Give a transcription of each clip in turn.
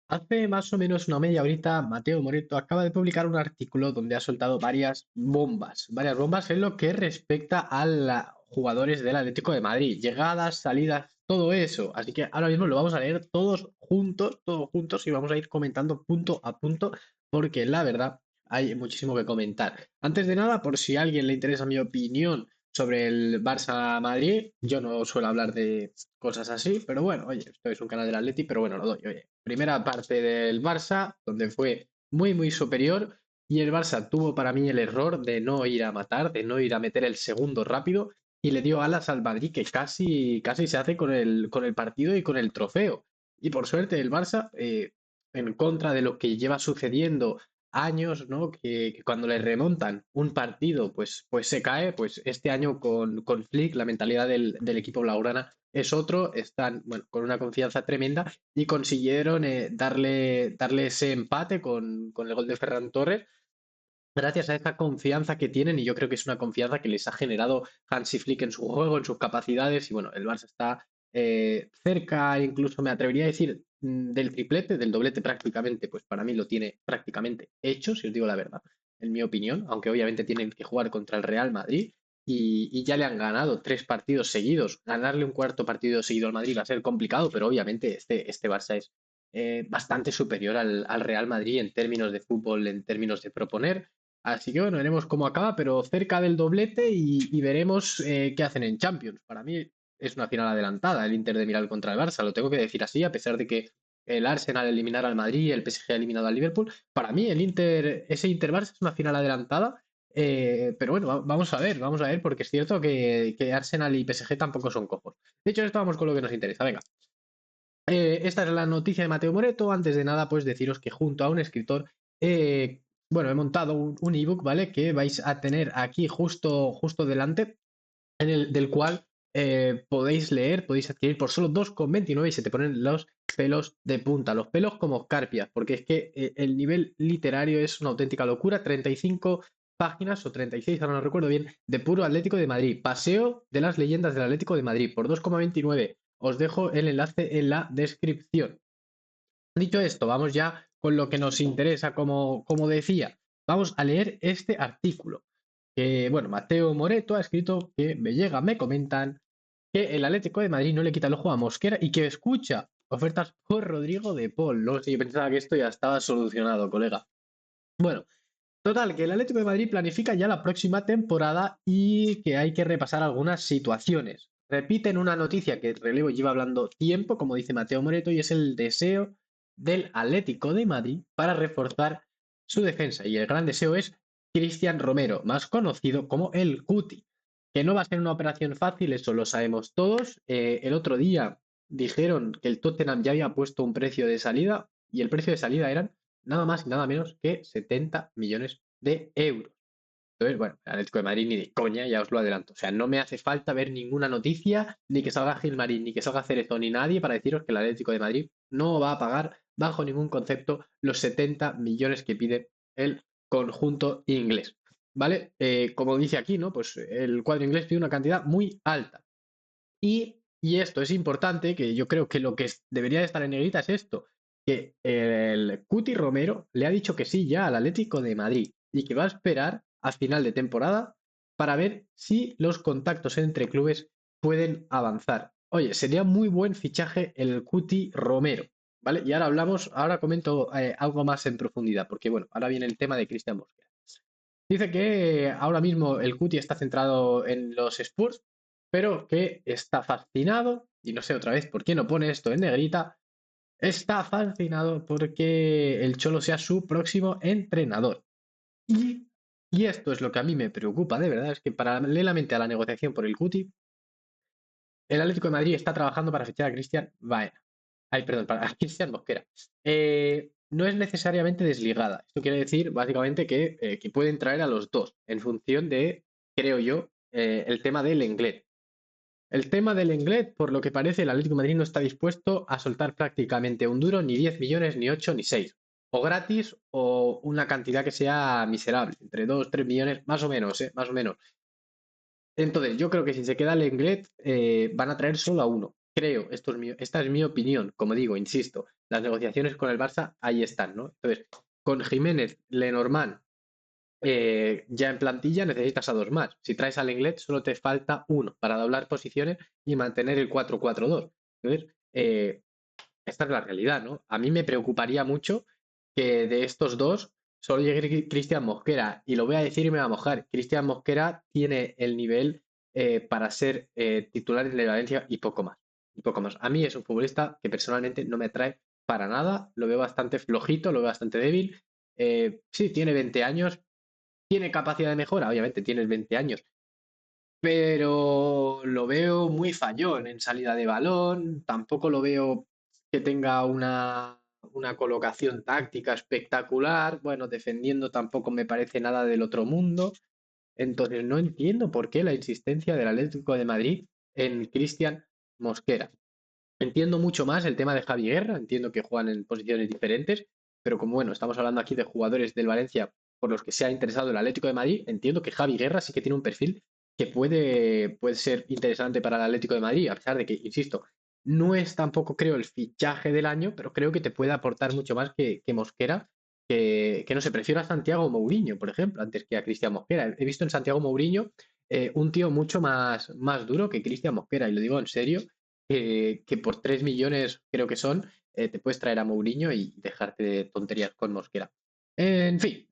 Hace más o menos una media horita, Mateo Moreto acaba de publicar un artículo donde ha soltado varias bombas en lo que respecta a los jugadores del Atlético de Madrid, llegadas, salidas, todo eso. Así que ahora mismo lo vamos a leer todos juntos y vamos a ir comentando punto a punto, porque la verdad hay muchísimo que comentar. Antes de nada, por si a alguien le interesa mi opinión sobre el Barça Madrid, yo no suelo hablar de cosas así, pero bueno, oye, esto es un canal del Atleti, pero bueno, lo doy, oye. Primera parte del Barça, donde fue muy superior, y el Barça tuvo para mí el error de no ir a matar, de no ir a meter el segundo rápido, y le dio alas al Madrid que casi se hace con el partido y con el trofeo. Y por suerte el Barça, en contra de lo que lleva sucediendo años, ¿no? Que cuando le remontan un partido, pues se cae, pues este año con Flick, la mentalidad del equipo blaugrana es otro, están, bueno, con una confianza tremenda y consiguieron darle ese empate con el gol de Ferran Torres gracias a esta confianza que tienen, y yo creo que es una confianza que les ha generado Hansi Flick en su juego, en sus capacidades, y bueno, el Barça está cerca, incluso me atrevería a decir, del triplete, del doblete prácticamente, pues para mí lo tiene prácticamente hecho, si os digo la verdad, en mi opinión, aunque obviamente tienen que jugar contra el Real Madrid, y ya le han ganado 3 partidos seguidos. Ganarle un cuarto partido seguido al Madrid va a ser complicado, pero obviamente este Barça es bastante superior al Real Madrid en términos de fútbol, en términos de proponer. Así que bueno, veremos cómo acaba, pero cerca del doblete y veremos qué hacen en Champions. Para mí es una final adelantada el Inter de Milán contra el Barça, lo tengo que decir así, a pesar de que el Arsenal eliminara al Madrid y el PSG ha eliminado al Liverpool. Para mí ese Inter-Barça es una final adelantada, pero bueno, vamos a ver, porque es cierto que Arsenal y PSG tampoco son cojos. De hecho, esto vamos con lo que nos interesa. Venga, esta es la noticia de Mateo Moreto. Antes de nada, pues deciros que junto a un escritor, bueno, he montado un ebook, ¿vale? Que vais a tener aquí justo delante, del cual podéis leer, podéis adquirir por solo 2,29 y se te ponen los pelos de punta, los pelos como carpias, porque es que el nivel literario es una auténtica locura. 35 páginas o 36, ahora no recuerdo bien, de puro Atlético de Madrid. Paseo de las leyendas del Atlético de Madrid por 2,29. Os dejo el enlace en la descripción. Dicho esto, vamos ya con lo que nos interesa, como decía. Vamos a leer este artículo. Que, bueno, Mateo Moreto ha escrito que me llega, me comentan que el Atlético de Madrid no le quita el ojo a Mosquera y que escucha ofertas por Rodrigo de Paul. No sé, yo pensaba que esto ya estaba solucionado, colega. Bueno, total, que el Atlético de Madrid planifica ya la próxima temporada y que hay que repasar algunas situaciones. Repiten una noticia que Relevo lleva hablando tiempo, como dice Mateo Moreto, y es el deseo del Atlético de Madrid para reforzar su defensa. Y el gran deseo es Cristian Romero, más conocido como el Cuti, que no va a ser una operación fácil, eso lo sabemos todos. El otro día dijeron que el Tottenham ya había puesto un precio de salida y el precio de salida eran nada más y nada menos que 70 millones de euros. Entonces, bueno, el Atlético de Madrid ni de coña, ya os lo adelanto. O sea, no me hace falta ver ninguna noticia, ni que salga Gilmarín, ni que salga Cerezo, ni nadie para deciros que el Atlético de Madrid no va a pagar bajo ningún concepto los 70 millones que pide el conjunto inglés. ¿Vale? Como dice aquí, ¿no? Pues el cuadro inglés pide una cantidad muy alta. Y esto es importante, que yo creo que lo que debería de estar en negrita es esto, que el Cuti Romero le ha dicho que sí ya al Atlético de Madrid y que va a esperar a final de temporada para ver si los contactos entre clubes pueden avanzar. Oye, sería muy buen fichaje el Cuti Romero, ¿vale? Y ahora comento algo más en profundidad, porque bueno, ahora viene el tema de Cristian Mosquera. Dice que ahora mismo el Cuti está centrado en los Spurs, pero que está fascinado, y no sé otra vez por qué no pone esto en negrita, está fascinado porque el Cholo sea su próximo entrenador. Y, y esto es lo que a mí me preocupa de verdad, es que paralelamente a la negociación por el Cuti, el Atlético de Madrid está trabajando para fichar a Cristian Baena. Ay, perdón, para Cristian Mosquera. No es necesariamente desligada. Esto quiere decir, básicamente, que pueden traer a los dos, en función de, creo yo, el tema del inglés. El tema del inglés, por lo que parece, el Atlético de Madrid no está dispuesto a soltar prácticamente un duro, ni 10 millones, ni 8 ni 6. O gratis, o una cantidad que sea miserable, entre 2 3 millones, más o menos, más o menos. Entonces, yo creo que si se queda el inglés, van a traer solo a uno. creo, esta es mi opinión, como digo, insisto, las negociaciones con el Barça ahí están, ¿no? Entonces, con Jiménez, Lenormand, ya en plantilla necesitas a dos más. Si traes al Lenglet, solo te falta uno para doblar posiciones y mantener el 4-4-2. Entonces, esta es la realidad, ¿no? A mí me preocuparía mucho que de estos dos solo llegue Cristian Mosquera. Y lo voy a decir y me va a mojar. Cristian Mosquera tiene el nivel para ser titular en el Valencia y poco más. Y poco más. A mí es un futbolista que personalmente no me atrae para nada. Lo veo bastante flojito, lo veo bastante débil. Sí, tiene 20 años, tiene capacidad de mejora, obviamente tienes 20 años, pero lo veo muy fallón en salida de balón, tampoco lo veo que tenga una colocación táctica espectacular, bueno, defendiendo tampoco me parece nada del otro mundo, entonces no entiendo por qué la insistencia del Atlético de Madrid en Cristian Mosquera. Entiendo mucho más el tema de Javi Guerra, entiendo que juegan en posiciones diferentes, pero como bueno, estamos hablando aquí de jugadores del Valencia por los que se ha interesado el Atlético de Madrid, entiendo que Javi Guerra sí que tiene un perfil que puede ser interesante para el Atlético de Madrid, a pesar de que, insisto, no es tampoco creo el fichaje del año, pero creo que te puede aportar mucho más que Mosquera, que no se prefiero a Santiago Mourinho, por ejemplo, antes que a Cristian Mosquera. He visto en Santiago Mourinho un tío mucho más duro que Cristian Mosquera, y lo digo en serio, que por 3 millones creo que son, te puedes traer a Mourinho y dejarte de tonterías con Mosquera. En fin,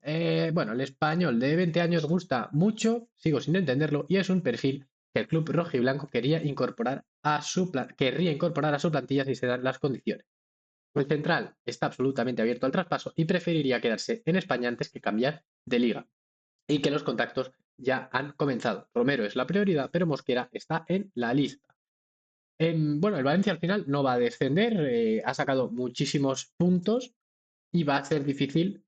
bueno, el español de 20 años gusta mucho, sigo sin entenderlo, y es un perfil que el club rojo y blanco querría incorporar a su plantilla si se dan las condiciones. El central está absolutamente abierto al traspaso y preferiría quedarse en España antes que cambiar de liga. Y que los contactos ya han comenzado. Romero es la prioridad, pero Mosquera está en la lista. Bueno, el Valencia al final no va a descender, ha sacado muchísimos puntos y va a ser difícil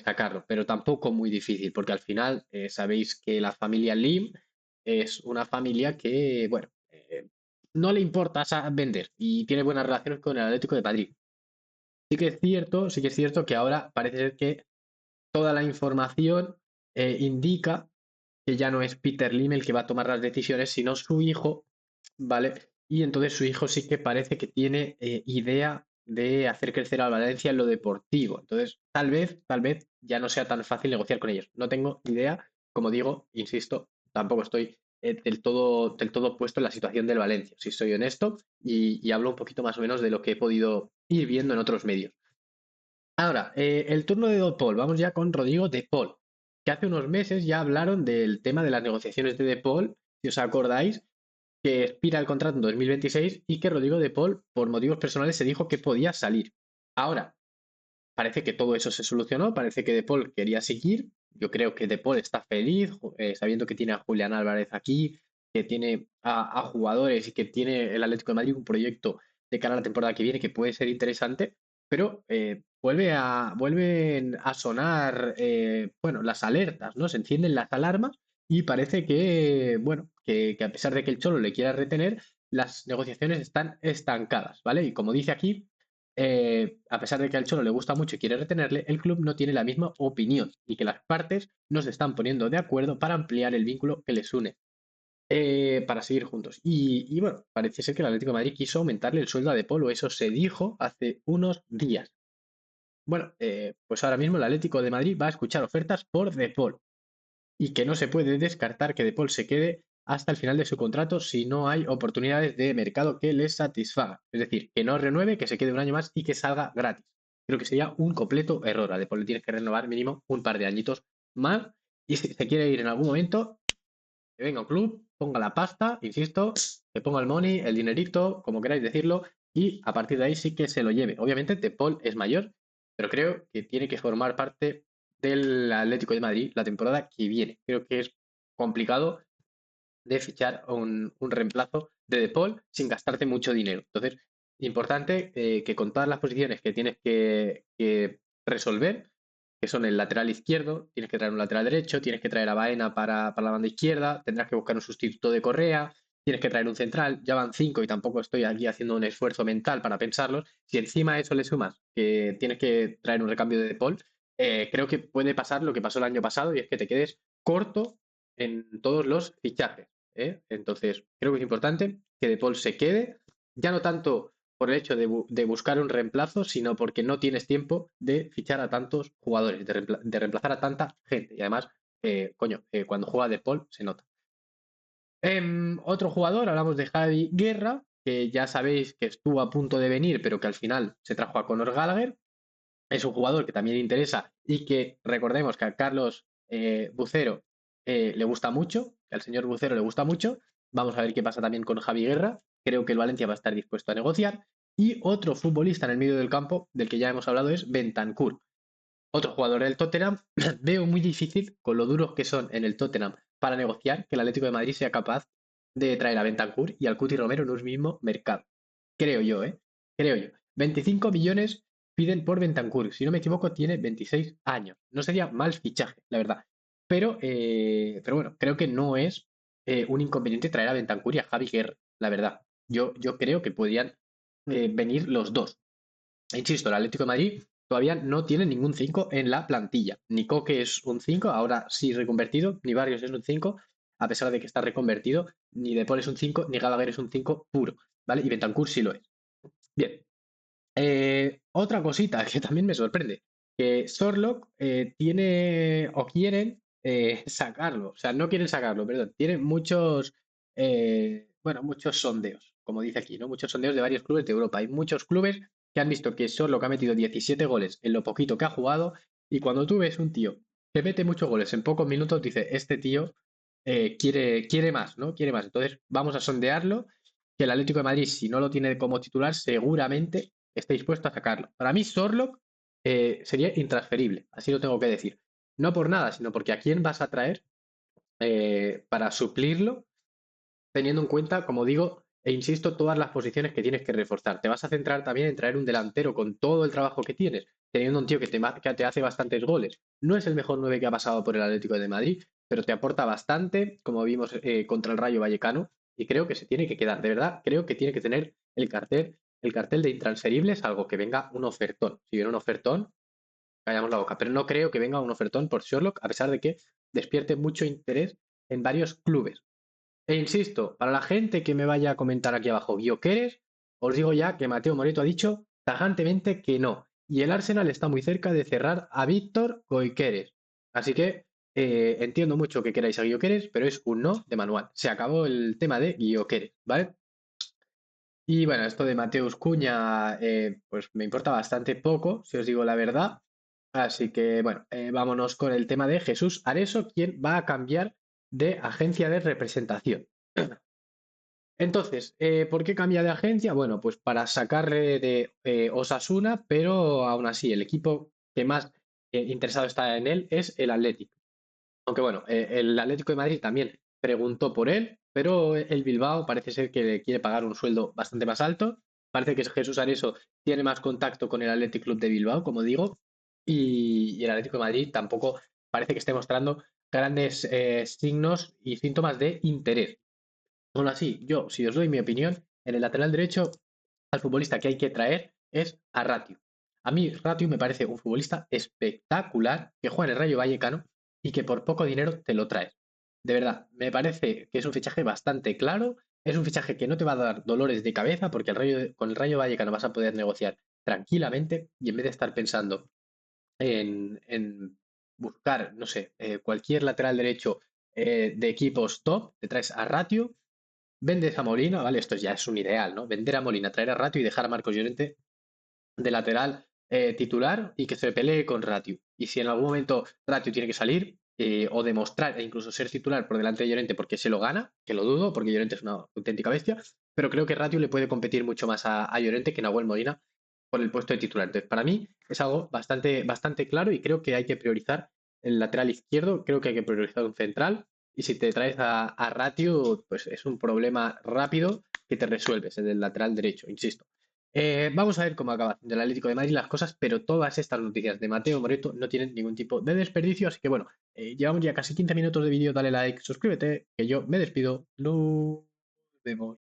sacarlo, pero tampoco muy difícil, porque al final sabéis que la familia Lim es una familia que, bueno, no le importa vender y tiene buenas relaciones con el Atlético de Madrid. Sí que es cierto que ahora parece ser que toda la información indica que ya no es Peter Lim el que va a tomar las decisiones, sino su hijo, ¿vale? Y entonces su hijo sí que parece que tiene idea de hacer crecer al Valencia en lo deportivo. Entonces, tal vez ya no sea tan fácil negociar con ellos. No tengo idea, como digo, insisto, tampoco estoy del todo puesto en la situación del Valencia, si soy honesto, y hablo un poquito más o menos de lo que he podido ir viendo en otros medios. Ahora, el turno de De Paul. Vamos ya con Rodrigo De Paul, que hace unos meses ya hablaron del tema de las negociaciones de De Paul, si os acordáis, que expira el contrato en 2026 y que Rodrigo De Paul, por motivos personales, se dijo que podía salir. Ahora, parece que todo eso se solucionó, parece que De Paul quería seguir. Yo creo que De Paul está feliz, sabiendo que tiene a Julián Álvarez aquí, que tiene a jugadores y que tiene el Atlético de Madrid un proyecto de cara a la temporada que viene que puede ser interesante, pero vuelven a sonar bueno, las alertas, ¿no? Se encienden las alarmas y parece que, bueno, que a pesar de que el Cholo le quiera retener, las negociaciones están estancadas, ¿vale? Y como dice aquí, a pesar de que al Cholo le gusta mucho y quiere retenerle, el club no tiene la misma opinión y que las partes no se están poniendo de acuerdo para ampliar el vínculo que les une, para seguir juntos. Y bueno, parece ser que el Atlético de Madrid quiso aumentarle el sueldo a De Paul, o eso se dijo hace unos días. Bueno, pues ahora mismo el Atlético de Madrid va a escuchar ofertas por De Paul y que no se puede descartar que De Paul se quede hasta el final de su contrato si no hay oportunidades de mercado que les satisfaga. Es decir, que no renueve, que se quede un año más y que salga gratis. Creo que sería un completo error. A De Paul le tienes que renovar mínimo un par de añitos más y si se quiere ir en algún momento, que venga un club, ponga la pasta, insisto, que ponga el money, el dinerito, como queráis decirlo, y a partir de ahí sí que se lo lleve. Obviamente, De Paul es mayor, pero creo que tiene que formar parte del Atlético de Madrid la temporada que viene. Creo que es complicado de fichar un reemplazo de De Paul sin gastarte mucho dinero. Entonces, importante que con todas las posiciones que tienes que resolver, que son el lateral izquierdo, tienes que traer un lateral derecho, tienes que traer a Baena para la banda izquierda, tendrás que buscar un sustituto de Correa, tienes que traer un central, ya van cinco y tampoco estoy aquí haciendo un esfuerzo mental para pensarlos. Si encima a eso le sumas que tienes que traer un recambio de Paul, creo que puede pasar lo que pasó el año pasado y es que te quedes corto en todos los fichajes. Entonces, creo que es importante que De Paul se quede Ya no tanto por el hecho de buscar un reemplazo, sino porque no tienes tiempo de fichar a tantos jugadores, de reemplazar a tanta gente. Y además, coño, cuando juega De Paul se nota. Otro jugador, hablamos de Javi Guerra, que ya sabéis que estuvo a punto de venir, pero que al final se trajo a Conor Gallagher. Es un jugador que también interesa y que recordemos que a Carlos Bucero le gusta mucho, que al señor Bucero le gusta mucho. Vamos a ver qué pasa también con Javi Guerra. Creo que el Valencia va a estar dispuesto a negociar. Y otro futbolista en el medio del campo, del que ya hemos hablado, es Bentancur. Otro jugador del Tottenham. Veo muy difícil, con lo duros que son en el Tottenham para negociar, que el Atlético de Madrid sea capaz de traer a Bentancur y al Cuti Romero en un mismo mercado. Creo yo, ¿eh? Creo yo. 25 millones piden por Bentancur. Si no me equivoco, tiene 26 años. No sería mal fichaje, la verdad. Pero bueno, creo que no es un inconveniente traer a Bentancur y a Javi Guerra, la verdad. Yo creo que podrían venir los dos. Insisto, el Atlético de Madrid todavía no tiene ningún 5 en la plantilla. Ni Coque es un 5, ahora sí reconvertido, ni Barrios es un 5, a pesar de que está reconvertido, ni De Paul es un 5, ni Gallagher es un 5 puro, ¿vale? Y Bentancur sí lo es. Bien. Otra cosita que también me sorprende, que Sorlock tiene o quieren sacarlo, o sea, no quieren sacarlo, perdón, tienen muchos, bueno, muchos sondeos, como dice aquí, ¿no? Muchos sondeos de varios clubes de Europa. Hay muchos clubes que han visto que Sorlock ha metido 17 goles en lo poquito que ha jugado y cuando tú ves un tío que mete muchos goles en pocos minutos, dice, este tío quiere más, ¿no? Quiere más. Entonces, vamos a sondearlo, que el Atlético de Madrid, si no lo tiene como titular, seguramente esté dispuesto a sacarlo. Para mí, Sorlock sería intransferible, así lo tengo que decir. No por nada, sino porque a quién vas a traer para suplirlo, teniendo en cuenta, como digo, e insisto, todas las posiciones que tienes que reforzar. Te vas a centrar también en traer un delantero con todo el trabajo que tienes, teniendo un tío que te hace bastantes goles. No es el mejor 9 que ha pasado por el Atlético de Madrid, pero te aporta bastante, como vimos contra el Rayo Vallecano, y creo que se tiene que quedar. De verdad, creo que tiene que tener el cartel de intransferibles, algo que venga un ofertón. Si viene un ofertón, callamos la boca. Pero no creo que venga un ofertón por Sherlock, a pesar de que despierte mucho interés en varios clubes. E insisto, para la gente que me vaya a comentar aquí abajo, Guioqueres, os digo ya que Mateo Moreto ha dicho tajantemente que no. Y el Arsenal está muy cerca de cerrar a Víctor Goiqueres. Así que entiendo mucho que queráis a Guioqueres, pero es un no de manual. Se acabó el tema de Guioqueres, ¿vale? Y bueno, esto de Mateus Cuña, pues me importa bastante poco, si os digo la verdad. Así que bueno, vámonos con el tema de Jesús Areso, quien va a cambiar de agencia de representación. Entonces, ¿por qué cambia de agencia? Bueno, pues para sacarle de Osasuna, pero aún así el equipo que más interesado está en él es el Atlético. Aunque bueno, el Atlético de Madrid también preguntó por él, pero el Bilbao parece ser que le quiere pagar un sueldo bastante más alto. Parece que Jesús Areso tiene más contacto con el Athletic Club de Bilbao, como digo, y el Atlético de Madrid tampoco parece que esté mostrando grandes signos y síntomas de interés. Aún así, yo, si os doy mi opinión, en el lateral derecho, al futbolista que hay que traer es a Ratio. A mí, Ratio me parece un futbolista espectacular que juega en el Rayo Vallecano y que por poco dinero te lo traes. De verdad, me parece que es un fichaje bastante claro. Es un fichaje que no te va a dar dolores de cabeza porque con el Rayo Vallecano vas a poder negociar tranquilamente y en vez de estar pensando en buscar, no sé, cualquier lateral derecho de equipos top, te traes a Ratio. Vendes a Molina, ¿vale? Esto ya es un ideal, ¿no? Vender a Molina, traer a Ratio y dejar a Marcos Llorente de lateral titular y que se pelee con Ratio. Y si en algún momento Ratio tiene que salir o demostrar e incluso ser titular por delante de Llorente porque se lo gana, que lo dudo, porque Llorente es una auténtica bestia, pero creo que Ratio le puede competir mucho más a Llorente que Nahuel Molina por el puesto de titular. Entonces, para mí es algo bastante claro y creo que hay que priorizar el lateral izquierdo, creo que hay que priorizar un central y si te traes a Ratio, pues es un problema rápido que te resuelves, el del lateral derecho, insisto. Vamos a ver cómo acaba del Atlético de Madrid las cosas, pero todas estas noticias de Mateo Moreto no tienen ningún tipo de desperdicio, así que bueno, llevamos ya casi 15 minutos de vídeo, dale like, suscríbete, que yo me despido, nos vemos.